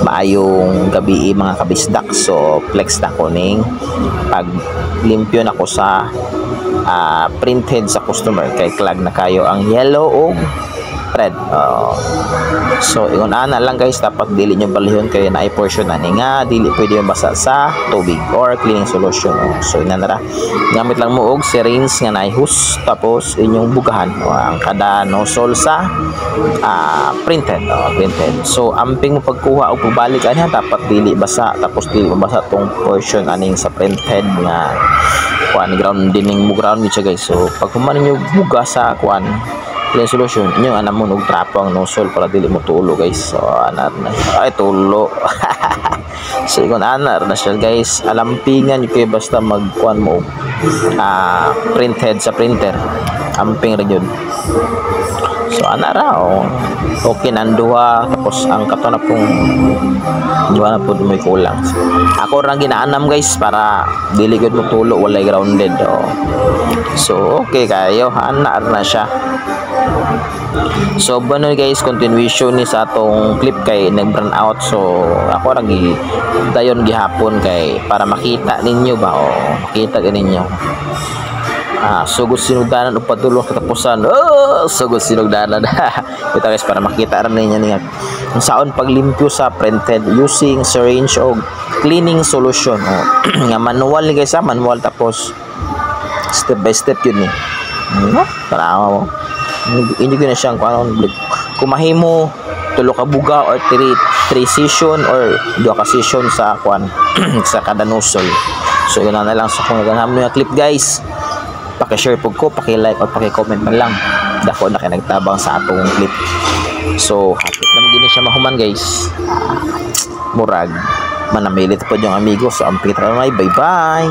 maayong gabi mga kabisdak. So flex na ko ning pag limpyo na ko sa printed sa customer kay klag na kayo ang yellow o red. So ingon ana lang guys, dapat dili nyo balihon kayo na i-portion na nga dili pwede yung basa sa tubig or cleaning solution. So inanara gamit lang mo og syringe nga naihus, tapos inyong bugahan ang kada nozzle sa printed. So amping mo pagkuha o pabalik ani dapat dili basa, tapos dili mabasa tong portion aning sa printed nga kuan ground dining mo ground niya guys. So pag human niyo buga sa kuan clean solution inyong anam mo og trapo ang nozzle para dili mo tulo guys. So ana na ay tulo. So ingon ana na siya guys, alampingan yung kayo basta magkuan mo printhead sa printer, amping ra yun. So ana ra okay nanduha, tapos ang kato na pong duha na po may kulang. So, ako ra ginaanam guys para dili gud mo tulo walay grounded. So okay kayo, ana na siya. So bano guys, continuation ni sa atong clip kay nag-burn out. So ako ra dayon gihapon kay para makita ninyo ba makita ninyo. Sugod sinugdanan o padulong katapusan. Sugod sinugdanan. Ito guys para makita rin ninyo niya kung saan paglimpyo sa printed using syringe o cleaning solution. Nga manual ni guys, manual, tapos step by step yun ni. Tanawa mo. Hindi ko na siyang kung mahimo tulo ka buga or 3 session or 2 ka session sa kuan sa kada nozzle. So yun na lang sa kung naghanap nyo yung clip guys, paki-share po ko, paki-like or paki-comment man lang dako na kayo nagtabang sa atong clip. So hapit naman gini siya mahuman guys, murag manamilit po yung amigo. So ampit ramay, bye bye.